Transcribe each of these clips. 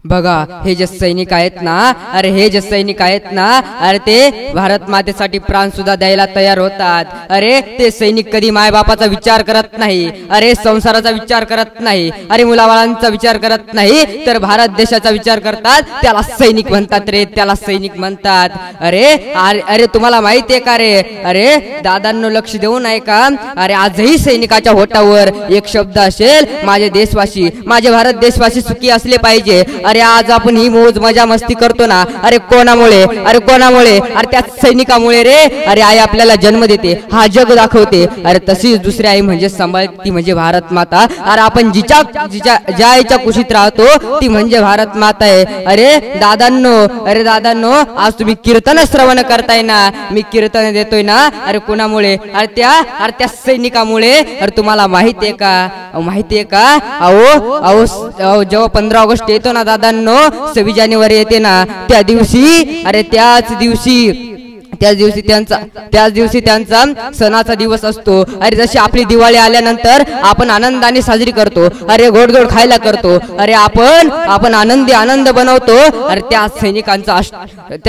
बघा हे जे सैनिक आहेत ना, अरे हे जे सैनिक आहेत ना, अरे ते भारत मातेसाठी प्राण सुद्धा द्यायला तयार होतात. अरे ते सैनिक कधी मायबापाचा विचार करत नाही, अरे संसाराचा विचार करत नाही, अरे मुलाबाळांचा विचार करत नाही, तर भारत देशाचा विचार करतात. त्याला सैनिक म्हणतात रे, त्याला सैनिक म्हणतात. अरे अरे तुम्हाला माहितीये का रे, अरे दादांनो लक्ष देऊ नये का, अरे आजही सैनिकाच्या होठावर एक शब्द असेल, माझे देशवासी, माझे भारत देशवासी सुखी असले पाहिजे. अरे आज आपण ही मौज मजा मस्ती करतो ना, अरे कोणामुळे, अरे कोणामुळे, अरे त्या सैनिकामुळे रे. अरे आई आपल्याला जन्म देते, हा जग दाखवते, अरे तशीच दुसरी आई म्हणजे सांभाळती म्हणजे भारत माता. अरे आपण ज्या आईच्या कुशीत राहतो ती म्हणजे भारत माता आहे. अरे दादांनो, अरे दादांनो, आज तुम्ही कीर्तन श्रवण करताय ना, मी कीर्तन देतोय ना, अरे कोणामुळे, अरे त्या सैनिकामुळे. अरे तुम्हाला माहितीये का, माहितीये का, अहो जेव्हा 15 ऑगस्ट येतो ना दादांनो, 26 जानेवारी येते ना, त्या दिवशी, अरे त्याच दिवशी त्यांचा सणाचा दिवस असतो. अरे जशी आपली दिवाळी आल्यानंतर आपण आनंदाने साजरी करतो, अरे गोड गोड खायला करतो, अरे आपण आनंद बनवतो. अरे त्या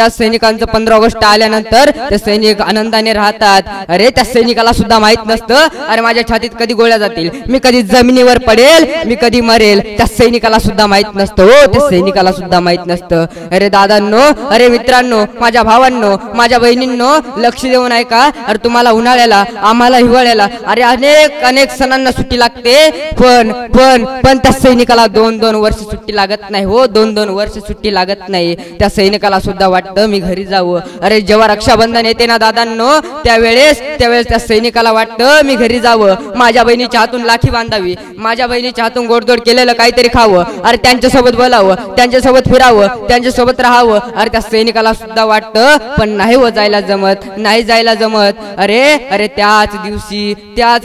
सैनिकांचं 15 ऑगस्ट आल्यानंतर ते सैनिक आनंदाने राहतात. अरे त्या सैनिकाला सुद्धा माहित नसतं, अरे माझ्या छातीत कधी गोळ्या जातील, मी कधी जमिनीवर पडेल, मी कधी मरेल. त्या सैनिकाला सुद्धा माहित नसतं, हो त्या सैनिकाला सुद्धा माहित नसतं. अरे दादांनो, अरे मित्रांनो, माझ्या भावांनो, माझ्या लक्ष देऊन आहे का. अरे तुम्हाला उन्हाळ्याला, आम्हाला हिवाळ्याला, अरे अनेक सणांना सुट्टी लागते, पण त्या सैनिकाला 2-2 वर्ष सुट्टी लागत नाही, हो 2-2 वर्ष सुट्टी लागत नाही. त्या सैनिकाला सुद्धा वाटतं मी घरी जावं. अरे जेव्हा रक्षाबंधन येते ना दादांनो, त्यावेळेस त्या सैनिकाला वाटतं मी घरी जावं, माझ्या बहिणीच्या हातून लाठी बांधावी, माझ्या बहिणीच्या हातून गोडधोड केलेलं काहीतरी खावं, अरे त्यांच्यासोबत बोलावं, त्यांच्यासोबत फिरावं, त्यांच्यासोबत राहावं. अरे त्या सैनिकाला सुद्धा वाटतं, पण नाही हो नाही जायला जमत. अरे त्याच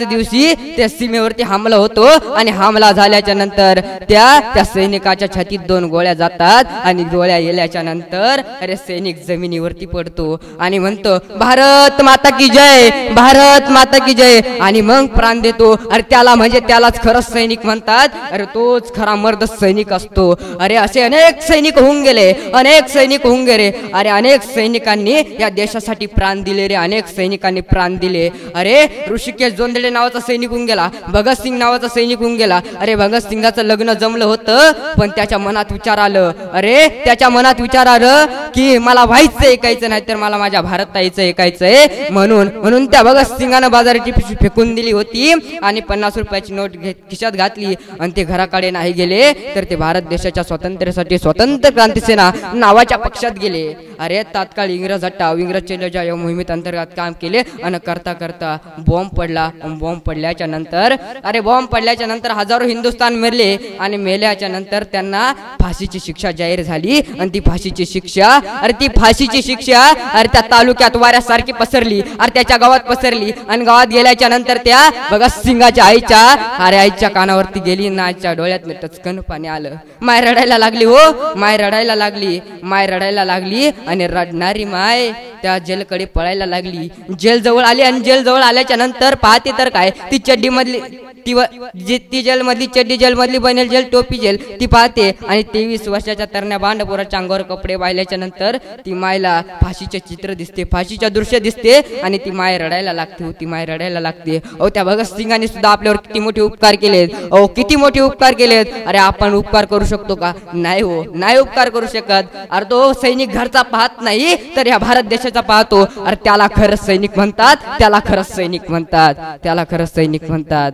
दिवशी त्या सीमेवरती हमला होतो, आणि हमला झाल्याच्या नंतर त्या सैनिकाच्या छातीत 2 गोळ्या जातात, आणि गोळ्या गेल्याच्या नंतर अरे सैनिक जमिनीवरती पडतो आणि म्हणतो भारत माता की जय, भारत माता की जय, आणि मग प्राण देतो. अरे त्यालाच खरंच सैनिक म्हणतात. अरे तोच खरा मर्द सैनिक असतो. अरे असे अनेक सैनिक होऊन गेले. अरे अनेक सैनिकांनी या देशासाठी प्राण दिले रे, अनेक सैनिकांनी प्राण दिले. अरे ऋषिकेश जोंधळे नावाचा सैनिक होऊन गेला, भगतसिंग नावाचा सैनिक होऊन गेला. अरे भगतसिंगाचं लग्न जमलं होतं, पण त्याच्या मनात विचार आलं, की मला व्हायचं ऐकायचं नाही तर मला माझ्या भारताईचं ऐकायचंय. म्हणून त्या भगतसिंगानं बाजाराची पिशवी फेकून दिली होती, आणि 50 रुपयाची नोट खिशात घातली, आणि ते घराकडे नाही गेले, तर ते भारत देशाच्या स्वातंत्र्यासाठी स्वतंत्र क्रांती सेना नावाच्या पक्षात गेले. अरे तात्काळ इंग्रज इंग्रजच्या या मोहिमेत अंतर्गत काम केले, आणि करता बॉम्ब पडला. बॉम्ब पडल्याच्या नंतर हजारो हिंदुस्थान मरले, आणि मेल्याच्या नंतर त्यांना फाशीची शिक्षा जाहीर झाली. आणि ती फाशीची शिक्षा अरे त्या तालुक्यात वाऱ्यासारखी पसरली, अरे त्याच्या गावात पसरली, आणि गावात गेल्याच्या नंतर त्या भगतसिंगाच्या आईच्या कानावरती गेली, नाच्या डोळ्यात टचकन पाणी आलं. माय रडायला लागली, आणि रडणारी माय त्या जेलकडे पळायला लागली. जेल जवळ आली, आणि जेल जवळ आल्याच्या नंतर पाहते तर काय, ती चड्डीमधली ती जेलमधली बनेल जेल, टोपी जेल ती पाहते, आणि 23 वर्षाच्या तरण्या बांडपोराच्या अंगावर कपडे वाहिल्याच्या नंतर ती मायला फाशीचे चित्र दिसते, फाशीच्या दृश्य दिसते, आणि ती माय रडायला लागते. अहो त्या भगतसिंगांनी सुद्धा आपल्यावर किती मोठे उपकार केलेत. अरे आपण उपकार करू शकतो का? नाही हो, नाही उपकार करू शकत. अरे तो सैनिक घरचा पाहत नाही, तर या भारत देशाचा पाहतो. अरे त्याला खरंच सैनिक म्हणतात.